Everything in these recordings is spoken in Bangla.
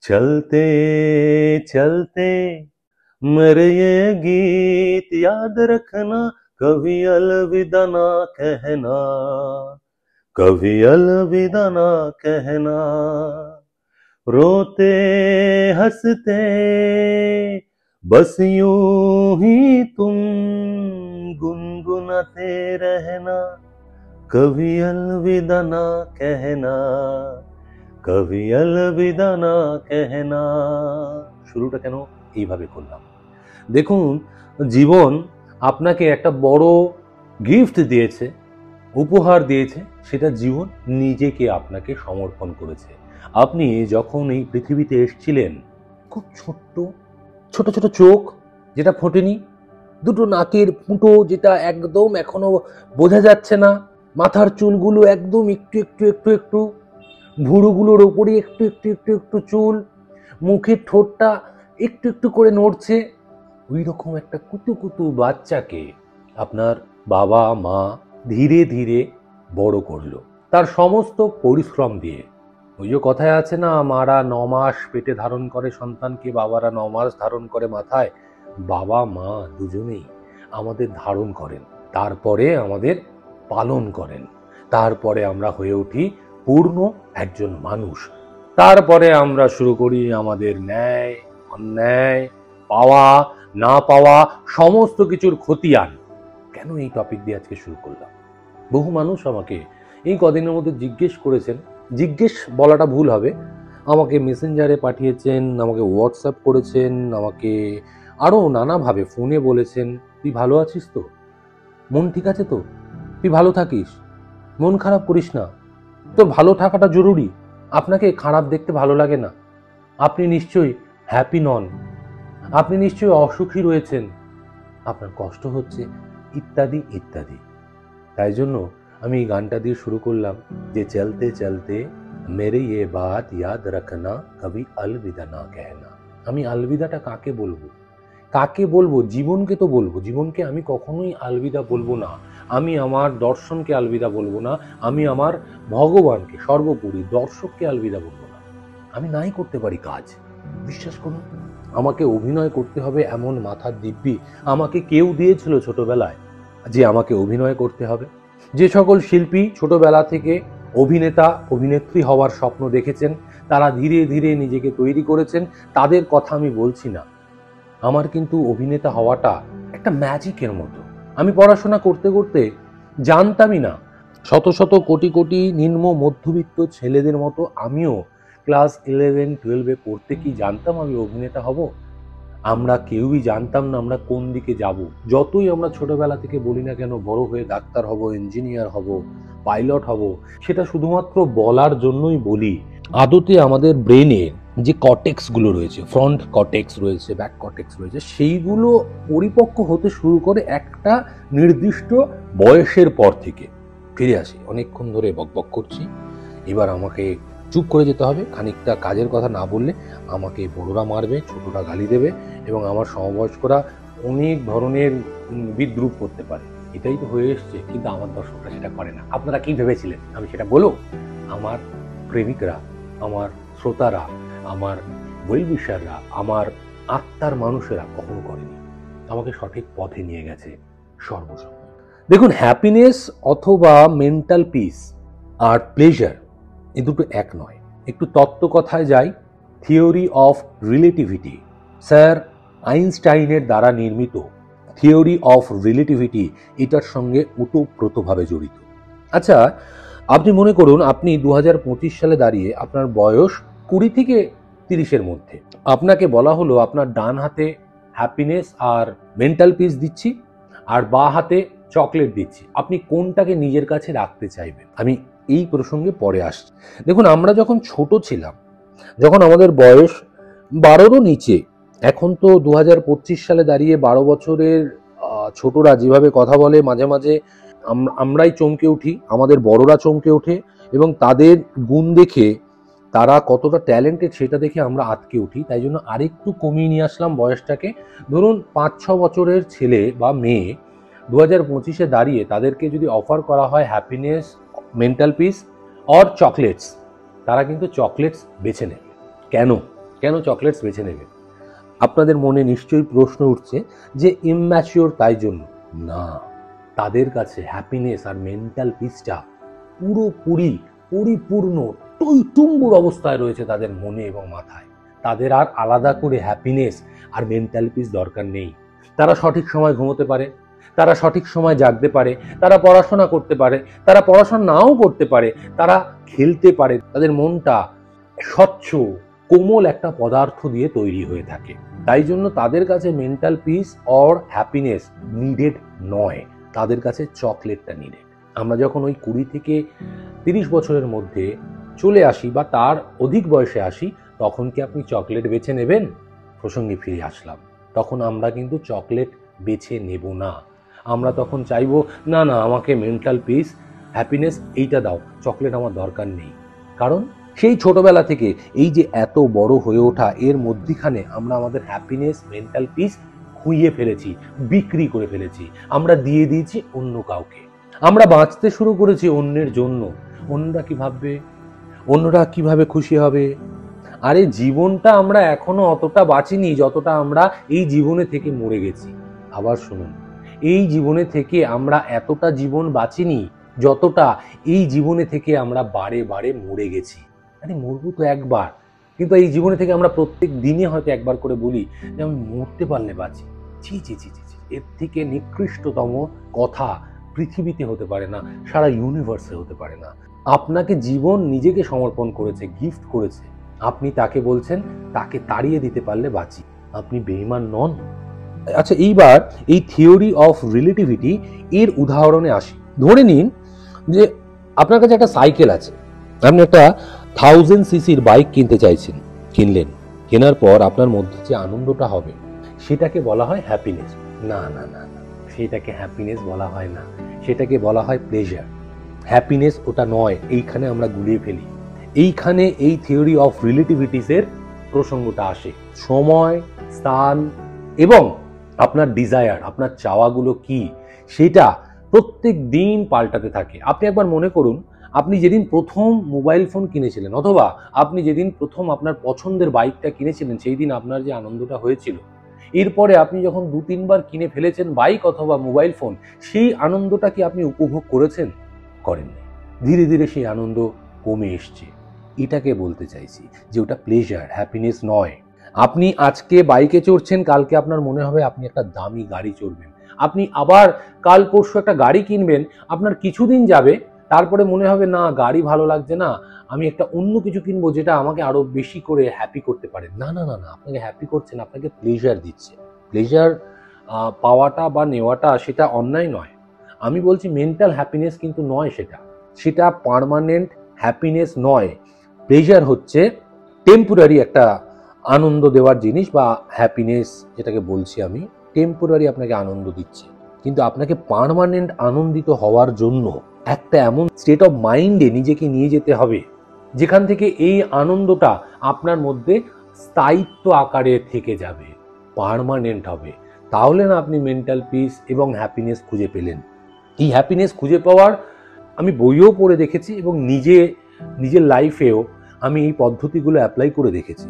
चलते चलते मेरे ये गीत याद रखना, कभी अलविदा ना कहना, कभी अलविदा ना कहना। रोते हंसते बस यूं ही तुम गुनगुनाते रहना, कभी अलविदा ना कहना, कभी अलविदा না कहना। শুরুটা কেন এইভাবে করলাম? দেখুন, জীবন আপনাকে একটা বড় গিফট দিয়েছে, উপহার দিয়েছে, সেটা জীবন নিজেকে আপনাকে সমর্পণ করেছে। আপনি যখন এই পৃথিবীতে এসেছিলেন, খুব ছোট্ট ছোট ছোট চোখ যেটা ফোটেনি, দুটো নাকের ফুটো যেটা একদম এখনো বোঝা যাচ্ছে না, মাথার চুলগুলো একদম একটু একটু একটু একটু, ভুরুগুলোর ওপরে একটু একটু একটু একটু চুল, মুখের ঠোঁটটা একটু একটু করে নড়ছে, ওই রকম একটা কুতু কুতু বাচ্চাকে আপনার বাবা মা ধীরে ধীরে বড় করলো তার সমস্ত পরিশ্রম দিয়ে। ওই যে কথায় আছে না, মারা 9 মাস পেটে ধারণ করে সন্তানকে, বাবারা 9 মাস ধারণ করে মাথায়। বাবা মা দুজনেই আমাদের ধারণ করেন, তারপরে আমাদের পালন করেন, তারপরে আমরা হয়ে উঠি পূর্ণ একজন মানুষ। তারপরে আমরা শুরু করি আমাদের ন্যায় অন্যায়, পাওয়া না পাওয়া সমস্ত কিছুর খতিয়ান। কেন এই টপিক দিয়ে আজকে শুরু করলাম? বহু মানুষ আমাকে এই কদিনের মধ্যে জিজ্ঞেস করেছেন, জিজ্ঞেস বলাটা ভুল হবে, আমাকে মেসেঞ্জারে পাঠিয়েছেন, আমাকে হোয়াটসঅ্যাপ করেছেন, আমাকে আরও নানাভাবে ফোনে বলেছেন, তুই ভালো আছিস তো? মন ঠিক আছে তো? তুই ভালো থাকিস, মন খারাপ করিস না, তোর ভালো থাকাটা জরুরি, আপনাকে খারাপ দেখতে ভালো লাগে না, আপনি নিশ্চয়ই হ্যাপি নন, আপনি নিশ্চয়ই অসুখী রয়েছেন, আপনার কষ্ট হচ্ছে, ইত্যাদি ইত্যাদি। তাই জন্য আমি এই গানটা দিয়ে শুরু করলাম যে চলতে চলতে মেরে ये बात याद रखना, कभी अलविदा ना कहना। আমি আলবিদাটা কাকে বলবো? কাকে বলবো? জীবনকে তো বলবো। জীবনকে আমি কখনোই আলবিদা বলবো না। আমি আমার দর্শনকে আলবিদা বলবো না। আমি আমার ভগবানকে, সর্বোপরি দর্শককে আলবিদা বলবো না। আমি নাই করতে পারি কাজ, বিশ্বাস করুন। আমাকে অভিনয় করতে হবে এমন মাথার দিব্যি আমাকে কেউ দিয়েছিল ছোটবেলায়, যে আমাকে অভিনয় করতে হবে। যে সকল শিল্পী ছোটবেলা থেকে অভিনেতা অভিনেত্রী হওয়ার স্বপ্ন দেখেছেন, তারা ধীরে ধীরে নিজেকে তৈরি করেছেন, তাদের কথা আমি বলছি না। আমার কিন্তু অভিনেতা হওয়াটা একটা ম্যাজিকের মতো। আমি পড়াশোনা করতে করতে জানতামই না, শত শত কোটি কোটি নিম্ন মধ্যবিত্ত ছেলেদের মতো আমিও ক্লাস 11-12-এ পড়তে কি জানতাম আমি অভিনেতা হব? আমরা কেউই জানতাম না আমরা কোন দিকে যাব। যতই আমরা ছোটবেলা থেকে বলি না কেন বড় হয়ে ডাক্তার হব, ইঞ্জিনিয়ার হব, পাইলট হব, সেটা শুধুমাত্র বলার জন্যই বলি। আদতে আমাদের ব্রেনে যে কর্টেক্সগুলো রয়েছে, ফ্রন্ট কর্টেক্স রয়েছে, ব্যাক কর্টেক্স রয়েছে, সেইগুলো পরিপক্ক হতে শুরু করে একটা নির্দিষ্ট বয়সের পর থেকে। ফিরে আসি, অনেকক্ষণ ধরে বকবক করছি, এবার আমাকে চুপ করে যেতে হবে। খানিকটা কাজের কথা না বললে আমাকে বড়রা মারবে, ছোটরা গালি দেবে, এবং আমার সমবয়স্করা অনেক ধরনের বিদ্রূপ করতে পারে। এটাই তো হয়ে এসছে, কিন্তু আমার দর্শকরা সেটা করে না। আপনারা কি ভেবেছিলেন আমি সেটা বলো? আমার প্রেমিকরা, আমার শ্রোতারা, আমার ওয়েলউইশাররা, আমার আত্মার মানুষেরা কখনো করেনি। আমাকে সঠিক পথে নিয়ে গেছে সর্বসময়। দেখুন, হ্যাপিনেস অথবা মেন্টাল পিস আর প্লেজার, এই দুটো এক নয়। একটু তত্ত্বকথায় যাই। থিওরি অফ রিলেটিভিটি, স্যার আইনস্টাইনের দ্বারা নির্মিত থিওরি অফ রিলেটিভিটি এটার সঙ্গে ওতপ্রোতভাবে জড়িত। আচ্ছা, আপনি মনে করুন আপনি 2025 সালে দাঁড়িয়ে, আপনার বয়স 20 থেকে 30-এর মধ্যে। আপনাকে বলা হলো আপনার ডান হাতে হ্যাপিনেস আর মেন্টাল পিস দিচ্ছি, আর বাঁ হাতে চকলেট দিচ্ছি। আপনি কোনটাকে নিজের কাছে রাখতে চাইবেন? আমি এই প্রসঙ্গে পরে আসছি। দেখুন, আমরা যখন ছোট ছিলাম, যখন আমাদের বয়স 12-রও নিচে, এখন তো 2025 সালে দাঁড়িয়ে 12 বছরের ছোটরা যেভাবে কথা বলে, মাঝে মাঝে আমরাই চমকে উঠি, আমাদের বড়রা চমকে ওঠে, এবং তাদের গুণ দেখে, তারা কতটা ট্যালেন্টেড সেটা দেখে আমরা আটকে উঠি। তাই জন্য আরেকটু কমিয়ে নিয়ে আসলাম বয়সটাকে। ধরুন 5-6 বছরের ছেলে বা মেয়ে 2025-এ দাঁড়িয়ে তাদেরকে যদি অফার করা হয় happiness, mental peace or chocolates, তারা কিন্তু চকলেটস বেছে নেবে। কেন? কেন চকলেটস বেছে নেবে? আপনাদের মনে নিশ্চয়ই প্রশ্ন উঠছে যে ইম্যাচিওর তাই জন্য। না, তাদের কাছে হ্যাপিনেস আর মেন্টাল পিসটা পুরোপুরি পরিপূর্ণ টইটুম্বুর অবস্থায় রয়েছে তাদের মনে এবং মাথায়। তাদের আর আলাদা করে হ্যাপিনেস আর মেন্টাল পিস দরকার নেই। তারা সঠিক সময় ঘুমোতে পারে, তারা সঠিক সময় জাগতে পারে, তারা পড়াশোনা করতে পারে, তারা পড়াশোনা নাও করতে পারে, তারা খেলতে পারে। তাদের মনটা স্বচ্ছ কোমল একটা পদার্থ দিয়ে তৈরি হয়ে থাকে। তাই জন্য তাদের কাছে mental peace or happiness needed নয়, তাদের কাছে চকলেটটা নিডেড। আমরা যখন ওই 20 থেকে 30 বছরের মধ্যে চলে আসি বা তার অধিক বয়সে আসি, তখন কি আপনি চকলেট বেছে নেবেন? প্রসঙ্গে ফিরে আসলাম, তখন আমরা কিন্তু চকলেট বেছে নেব না। আমরা তখন চাইবো না না, আমাকে মেন্টাল পিস হ্যাপিনেস এইটা দাও, চকলেট আমার দরকার নেই। কারণ সেই ছোটবেলা থেকে এই যে এত বড় হয়ে ওঠা, এর মধ্যিখানে আমরা আমাদের হ্যাপিনেস মেন্টাল পিস খুইয়ে ফেলেছি, বিক্রি করে ফেলেছি, আমরা দিয়ে দিয়েছি অন্য কাউকে। আমরা বাঁচতে শুরু করেছি অন্যের জন্য। অন্যরা কি ভাববে, অন্যরা কিভাবে খুশি হবে। আরে জীবনটা আমরা এখনো অতটা বাঁচিনি যতটা আমরা এই জীবনে থেকে মরে গেছি। আবার শুনুন, এই জীবনে থেকে আমরা এতটা জীবন বাঁচিনি যতটা এই জীবনে থেকে আমরা বারে বারে মরে গেছি। আরে মরবো তো একবার, কিন্তু এই জীবনে থেকে আমরা প্রত্যেক দিনে হয়তো একবার করে বলি যে আমি মরতে পারলে বাঁচি। ছি ছি ছি ছি ছি, এর থেকে নিকৃষ্টতম কথা পৃথিবীতে হতে পারে না, সারা ইউনিভার্সে হতে পারে না। আপনাকে জীবন নিজেকে সমর্পণ করেছে, গিফট করেছে, আপনি তাকে বলছেন তাকে তাড়িয়ে দিতে পারলে বাঁচি। আপনি বেঈমান নন? আচ্ছা, এইবার এই থিওরি অফ রিলেটিভিটি এর উদাহরণে আসি। ধরে নিন যে আপনার কাছে একটা সাইকেল আছে, আপনি একটা 1000 সিসির বাইক কিনতে চাইছেন, কিনলেন, কেনার পর আপনার মধ্যে যে আনন্দটা হবে সেটাকে বলা হয় হ্যাপিনেস। না না না না, সেটাকে হ্যাপিনেস বলা হয় না, সেটাকে বলা হয় প্লেজার। হ্যাপিনেস ওটা নয়, এইখানে আমরা গুলিয়ে ফেলি। এইখানে এই থিওরি অফ রিলেটিভিটিসের প্রসঙ্গটা আসে। সময়, স্থান এবং আপনার ডিজায়ার, আপনার চাওয়াগুলো কি, সেটা প্রত্যেক দিন পাল্টাতে থাকে। আপনি একবার মনে করুন, আপনি যেদিন প্রথম মোবাইল ফোন কিনেছিলেন অথবা আপনি যেদিন প্রথম আপনার পছন্দের বাইকটা কিনেছিলেন, সেই দিন আপনার যে আনন্দটা হয়েছিল, এরপরে আপনি যখন 2-3 বার কিনে ফেলেছেন বাইক অথবা মোবাইল ফোন, সেই আনন্দটা কি আপনি উপভোগ করেছেন? করেননি। ধীরে ধীরে সেই আনন্দ কমে এসছে। এটাকে বলতে চাইছি যে ওটা প্লেজার, হ্যাপিনেস নয়। আপনি আজকে বাইকে চড়ছেন, কালকে আপনার মনে হবে আপনি একটা দামি গাড়ি চড়বেন। আপনি আবার কাল পরশু একটা গাড়ি কিনবেন, আপনার কিছুদিন যাবে, তারপরে মনে হবে না গাড়ি ভালো লাগছে না, আমি একটা অন্য কিছু কিনবো যেটা আমাকে আরো বেশি করে হ্যাপি করতে পারে। না না না না, আপনাকে হ্যাপি করছে না, আপনাকে প্লেজার দিচ্ছে। প্লেজার পাওয়াটা বা নেওয়াটা সেটা অন্যায় নয়। আমি বলছি মেন্টাল হ্যাপিনেস কিন্তু নয়, সেটা পার্মানেন্ট হ্যাপিনেস নয়। প্লেজার হচ্ছে টেম্পোরারি একটা আনন্দ দেওয়ার জিনিস, বা হ্যাপিনেস যেটাকে বলছি আমি, টেম্পোরারি আপনাকে আনন্দ দিচ্ছে। কিন্তু আপনাকে পার্মানেন্ট আনন্দিত হওয়ার জন্য একটা এমন স্টেট অফ মাইন্ডে নিজেকে নিয়ে যেতে হবে যেখান থেকে এই আনন্দটা আপনার মধ্যে স্থায়িত্ব আকারে থেকে যাবে, পার্মানেন্ট হবে। তাহলে না আপনি মেন্টাল পিস এবং হ্যাপিনেস খুঁজে পেলেন। এই হ্যাপিনেস খুঁজে পাওয়ার আমি বইও পড়ে দেখেছি এবং নিজের লাইফেও আমি এই পদ্ধতিগুলো অ্যাপ্লাই করে দেখেছি।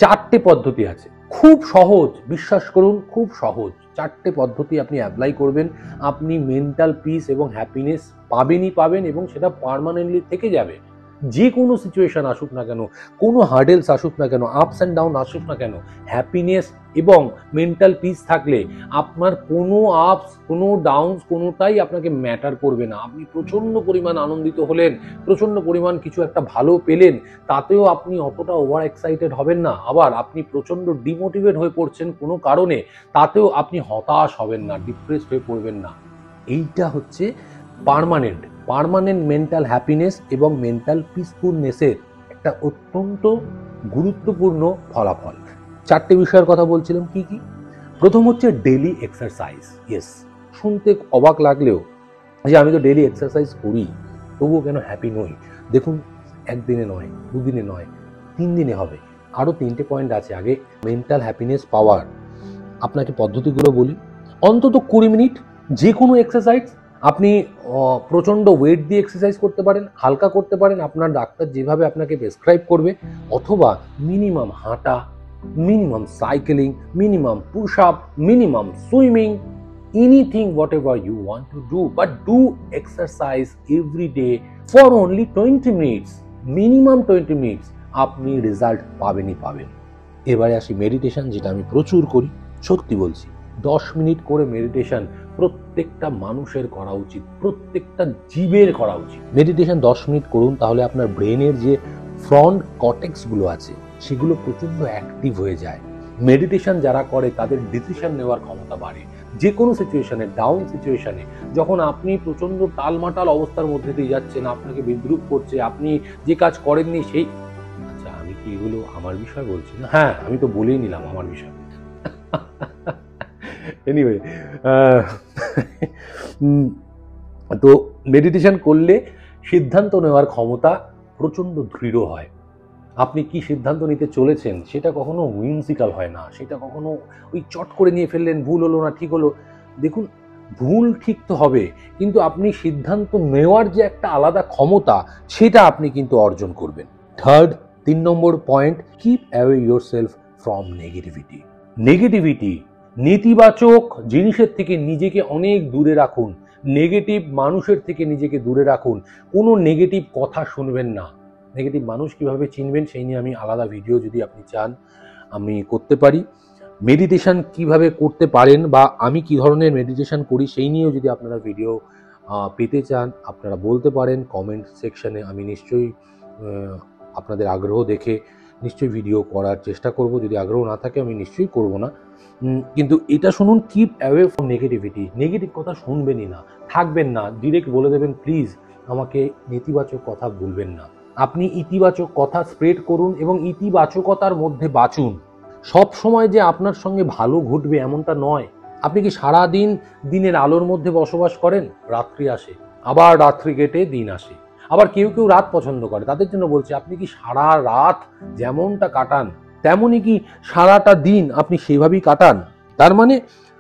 4টে পদ্ধতি আছে, খুব সহজ, বিশ্বাস করুন খুব সহজ। 4টে পদ্ধতি আপনি অ্যাপ্লাই করবেন, আপনি মেন্টাল পিস এবং হ্যাপিনেস পাবেন এবং সেটা পার্মানেন্টলি থেকে যাবে। যে কোনো সিচুয়েশন আসুক না কেন, কোনো হার্ডেলস আসুক না কেন, আপস অ্যান্ড ডাউন আসুক না কেন, হ্যাপিনেস এবং মেন্টাল পিস থাকলে আপনার কোনো আপস, কোনো ডাউনস, কোনোটাই আপনাকে ম্যাটার করবে না। আপনি প্রচণ্ড পরিমাণ আনন্দিত হলেন, প্রচণ্ড পরিমাণ কিছু একটা ভালো পেলেন, তাতেও আপনি অতটা ওভার এক্সাইটেড হবেন না। আবার আপনি প্রচণ্ড ডিমোটিভেট হয়ে পড়ছেন কোনো কারণে, তাতেও আপনি হতাশ হবেন না, ডিপ্রেসড হয়ে পড়বেন না। এইটা হচ্ছে পার্মানেন্ট মেন্টাল হ্যাপিনেস এবং মেন্টাল পিসফুলনেসের একটা অত্যন্ত গুরুত্বপূর্ণ ফলাফল। 4টে বিষয়ের কথা বলছিলাম, কি কি? প্রথম হচ্ছে ডেইলি এক্সারসাইজ। ইয়েস, শুনতে অবাক লাগলেও যে আমি তো ডেইলি এক্সারসাইজ করি, তবুও কেন হ্যাপি নই? দেখুন, একদিনে নয়, দুদিনে নয়, 3 দিনে হবে। আরও 3টে পয়েন্ট আছে। আগে মেন্টাল হ্যাপিনেস পাওয়ার আপনাকে পদ্ধতিগুলো বলি। অন্তত 20 মিনিট যে কোনো এক্সারসাইজ আপনি প্রচণ্ড ওয়েট দিয়ে এক্সারসাইজ করতে পারেন, হালকা করতে পারেন, আপনার ডাক্তার যেভাবে আপনাকে প্রেসক্রাইব করবে, অথবা মিনিমাম হাঁটা, minimum cycling, minimum push up, minimum swimming, anything whatever you want to do, but do exercise every day for only 20 minutes, minimum 20 minutes, আপনি রেজাল্ট পাবেনই পাবেন। এবারে আসি মেডিটেশন, যেটা আমি প্রচুর করি। সত্যি বলছি, 10 মিনিট করে মেডিটেশন প্রত্যেকটা মানুষের করা উচিত, প্রত্যেকটা জীবের করা উচিত। মেডিটেশন 10 মিনিট করুন, তাহলে আপনার ব্রেনের যে ফ্রন্ট কর্টেক্সগুলো আছে সেগুলো প্রচণ্ড অ্যাক্টিভ হয়ে যায়। মেডিটেশন যারা করে তাদের ডিসিশন নেওয়ার ক্ষমতা বাড়ে। যে কোনো সিচুয়েশনে, ডাউন সিচুয়েশনে, যখন আপনি প্রচণ্ড টালমাটাল অবস্থার মধ্যে দিয়ে যাচ্ছেন, আপনাকে বিদ্রুপ করছে, আপনি যে কাজ করেননি সেই, আচ্ছা আমি কি এগুলো আমার বিষয় বলছি না? হ্যাঁ, আমি তো বলেই নিলাম আমার বিষয়। এনিওয়ে, তো মেডিটেশন করলে সিদ্ধান্ত নেওয়ার ক্ষমতা প্রচণ্ড দৃঢ় হয়। আপনি কি সিদ্ধান্ত নিতে চলেছেন সেটা কখনো উইমসিক্যাল হয় না, সেটা কখনো ওই চট করে নিয়ে ফেললেন, ভুল হলো না ঠিক হলো। দেখুন, ভুল ঠিক তো হবে, কিন্তু আপনি সিদ্ধান্ত নেওয়ার যে একটা আলাদা ক্ষমতা, সেটা আপনি কিন্তু অর্জন করবেন। Third, 3 number point, keep away yourself from negativity. Negativity, নেতিবাচক জিনিসের থেকে নিজেকে অনেক দূরে রাখুন, নেগেটিভ মানুষের থেকে নিজেকে দূরে রাখুন, কোনো নেগেটিভ কথা শুনবেন না। নেগেটিভ মানুষ কিভাবে চিনবেন সেই নিয়ে আমি আলাদা ভিডিও যদি আপনি চান আমি করতে পারি। মেডিটেশন কিভাবে করতে পারেন বা আমি কি ধরনের মেডিটেশন করি সেই নিয়েও যদি আপনারা ভিডিও পেতে চান, আপনারা বলতে পারেন কমেন্ট সেকশনে। আমি নিশ্চয়ই আপনাদের আগ্রহ দেখে নিশ্চয়ই ভিডিও করার চেষ্টা করব। যদি আগ্রহ না থাকে আমি নিশ্চয়ই করব না, কিন্তু এটা শুনুন, keep away from negativity. Negative কথা শুনবেনই না, থাকবেন না, ডিরেক্ট বলে দেবেন প্লিজ আমাকে নেতিবাচক কথা বলবেন না। আপনি ইতিবাচক কথা স্প্রেড করুন এবং ইতিবাচকতার মধ্যে বাঁচুন। সব সময় যে আপনার সঙ্গে ভালো ঘটবে এমনটা নয়। আপনি কি সারা দিন দিনের আলোর মধ্যে বসবাস করেন? রাত্রি আসে, আবার রাত্রি কেটে দিন আসে। আবার কেউ কেউ রাত পছন্দ করে, তাদের জন্য বলছি, আপনি কি সারা রাত যেমনটা কাটান তেমনই কি সারাটা দিন আপনি সেভাবেই কাটান? তার মানে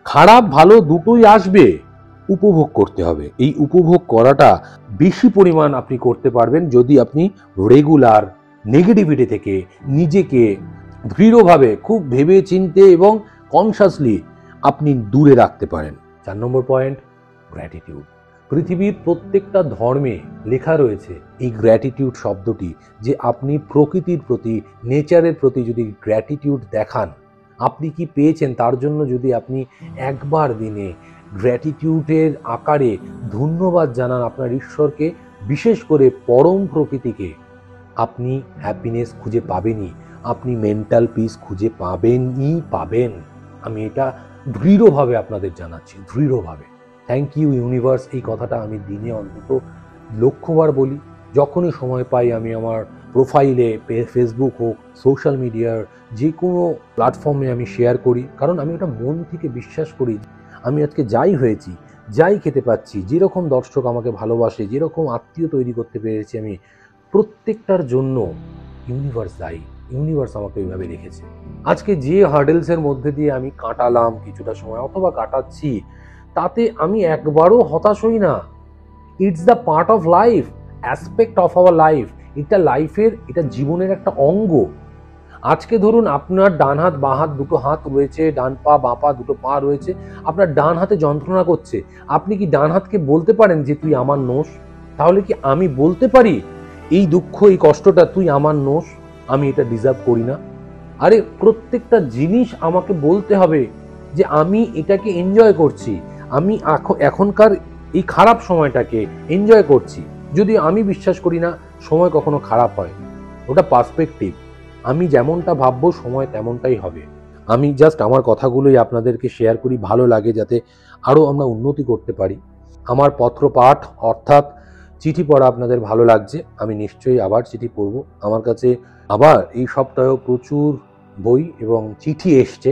খারাপ ভালো দুটোই আসবে, উপভোগ করতে হবে। এই উপভোগ করাটা বেশি পরিমাণ আপনি করতে পারবেন যদি আপনি রেগুলার নেগেটিভিটি থেকে নিজেকে দৃঢ়ভাবে, খুব ভেবে চিন্তে এবং কনসাসলি আপনি দূরে রাখতে পারেন। 4 নম্বর পয়েন্ট, গ্র্যাটিটিউড। পৃথিবীর প্রত্যেকটা ধর্মে লেখা রয়েছে এই গ্র্যাটিটিউড শব্দটি, যে আপনি প্রকৃতির প্রতি, নেচারের প্রতি যদি গ্র্যাটিটিউড দেখান, আপনি কি পেয়েছেন তার জন্য যদি আপনি একবার দিনে গ্র্যাটিটিউডের আকারে ধন্যবাদ জানান আপনার ঈশ্বরকে, বিশেষ করে পরম প্রকৃতিকে, আপনি হ্যাপিনেস খুঁজে পাবেনই, আপনি মেন্টাল পিস খুঁজে পাবেনই পাবেন। আমি এটা দৃঢ়ভাবে আপনাদের জানাচ্ছি, দৃঢ়ভাবে। থ্যাংক ইউ ইউনিভার্স, এই কথাটা আমি দিনে অন্তত লক্ষবার বলি। যখনই সময় পাই আমি আমার প্রোফাইলে, ফেসবুক হোক, সোশ্যাল মিডিয়ার যে কোনো প্ল্যাটফর্মে আমি শেয়ার করি, কারণ আমি ওটা মন থেকে বিশ্বাস করি। আমি আজকে যাই হয়েছি, যাই খেতে পাচ্ছি, যেরকম দর্শক আমাকে ভালোবাসে, যেরকম আত্মীয় তৈরি করতে পেরেছি, আমি প্রত্যেকটার জন্য ইউনিভার্স দায়ী। ইউনিভার্স আমাকে ওইভাবে রেখেছে। আজকে যে হার্ডেলসের মধ্যে দিয়ে আমি কাটালাম কিছুটা সময় অথবা কাটাচ্ছি, তাতে আমি একবারও হতাশ হই না। It's the part of life, aspect of our life. এটা লাইফের, এটা জীবনের একটা অঙ্গ। আজকে ধরুন আপনার ডান হাত বাঁ হাত দুটো হাত রয়েছে, ডান পা বাঁ পা দুটো পা রয়েছে, আপনার ডান হাতে যন্ত্রণা করছে, আপনি কি ডান হাতকে বলতে পারেন যে তুই আমার নোস? তাহলে কি আমি বলতে পারি এই দুঃখ, এই কষ্টটা তুই আমার নোস, আমি এটা ডিজার্ভ করি না? আরে প্রত্যেকটা জিনিস আমাকে বলতে হবে যে আমি এটাকে এনজয় করছি, আমি এখনকার এই খারাপ সময়টাকে এনজয় করছি। যদি আমি বিশ্বাস করি না সময় কখনো খারাপ হয়, ওটা পার্সপেক্টিভ। আমি যেমনটা ভাববো সময় তেমনটাই হবে। আমি জাস্ট আমার কথাগুলোই আপনাদেরকে শেয়ার করি, ভালো লাগে যাতে আরও আমরা উন্নতি করতে পারি। আমার পত্র পাঠ অর্থাৎ চিঠি পড়া আপনাদের ভালো লাগছে, আমি নিশ্চয়ই আবার চিঠি পড়ব। আমার কাছে আবার এই সপ্তাহেও প্রচুর বই এবং চিঠি এসছে,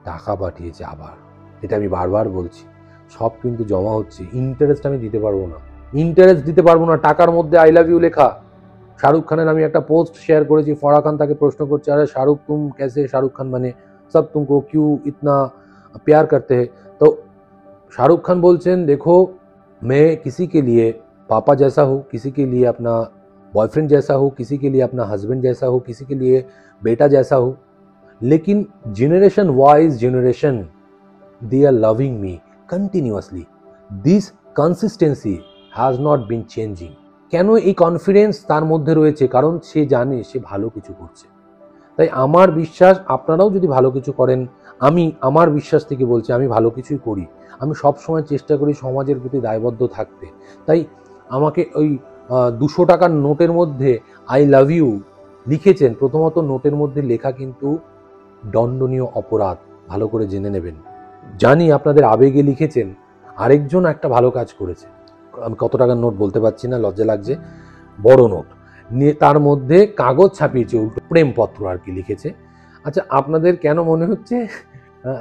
টাকা পাঠিয়েছে আবার, এটা আমি বারবার বলছি, সব কিন্তু জমা হচ্ছে। ইন্টারেস্ট আমি দিতে পারবো না, ইন্টারেস্ট দিতে পারবো না। টাকার মধ্যে আই লাভ ইউ লেখা। শাহরুখ খানের আমি একটা পোস্ট শেয়ার করেছি, ফরা খান তাকে প্রশ্ন করছে, আরে শাহরুখ তুম कैसे? শাহরুখ খান মানে সব তুমকো क्यों इतना प्यार करते हैं? তো শাহরুখ খান বলছেন, দেখো मैं किसी के लिए पापा जैसा हूँ, किसी के लिए अपना बॉयफ्रेंड जैसा हूँ, किसी के लिए अपना हस्बैंड जैसा हूँ, किसी के लिए बेटा जैसा हूँ, लेकिन generation wise generation they are loving me continuously. This consistency has not been changing. কেন এই কনফিডেন্স তার মধ্যে রয়েছে? কারণ সে জানে সে ভালো কিছু করছে। তাই আমার বিশ্বাস আপনারাও যদি ভালো কিছু করেন, আমি আমার বিশ্বাস থেকে বলছি আমি ভালো কিছুই করি। আমি সব সময় চেষ্টা করি সমাজের প্রতি দায়বদ্ধ থাকতে। তাই আমাকে ওই 200 টাকার নোটের মধ্যে আই লাভ ইউ লিখেছেন, প্রথমত নোটের মধ্যে লেখা কিন্তু দণ্ডনীয় অপরাধ, ভালো করে জেনে নেবেন। জানি আপনাদের আবেগে লিখেছেন, আরেকজন একটা ভালো কাজ করেছে, আমি কত টাকার নোট বলতে পারছি না, লজ্জা লাগছে, বড় নোট নিয়ে তার মধ্যে কাগজ ছাপিয়েছে, উল্টো প্রেমপত্র আর কি লিখেছে। আচ্ছা, আপনাদের কেন মনে হচ্ছে?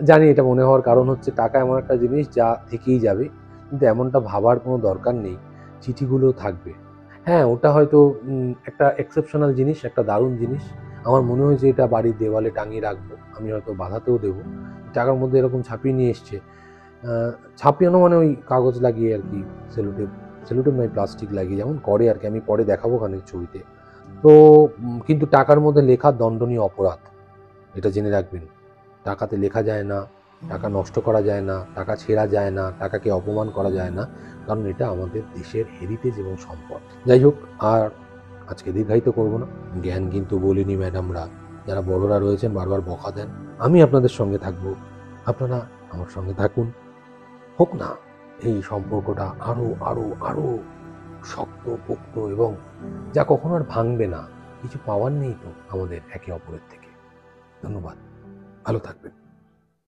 জানি এটা মনে হওয়ার কারণ হচ্ছে টাকা এমন একটা জিনিস যা থেকেই যাবে, কিন্তু এমনটা ভাবার কোনো দরকার নেই, চিঠিগুলো থাকবে। হ্যাঁ, ওটা হয়তো একটা এক্সেপশনাল জিনিস, একটা দারুণ জিনিস। আমার মনে হয়েছে এটা বাড়ির দেওয়ালে টাঙিয়ে রাখবো, আমি হয়তো বাধাতেও দেবো। টাকার মধ্যে এরকম ছাপিয়ে নিয়ে এসছে, ছাপিয়ানো মানে ওই কাগজ লাগিয়ে আর কি, সেলুটেপ নয়, প্লাস্টিক লাগিয়ে যেমন করে আর কি, আমি পরে দেখাবো ওখানে ছবিতে। তো কিন্তু টাকার মধ্যে লেখা দণ্ডনীয় অপরাধ, এটা জেনে রাখবেন। টাকাতে লেখা যায় না, টাকা নষ্ট করা যায় না, টাকা ছেঁড়া যায় না, টাকাকে অপমান করা যায় না, কারণ এটা আমাদের দেশের হেরিটেজ এবং সম্পদ। যাই হোক, আর আজকে দীর্ঘায়িত করব না। জ্ঞান কিন্তু বলিনি ম্যাডামরা, যারা বড়রা রয়েছেন বারবার বকা দেন। আমি আপনাদের সঙ্গে থাকবো, আপনারা আমার সঙ্গে থাকুন। হোক না এই সম্পর্কটা আরো আরো আরো শক্ত পোক্ত, এবং যা কখনো আর ভাঙবে না। কিছু পাওয়ার নেই তো আমাদের একে অপরের থেকে। ধন্যবাদ, ভালো থাকবেন।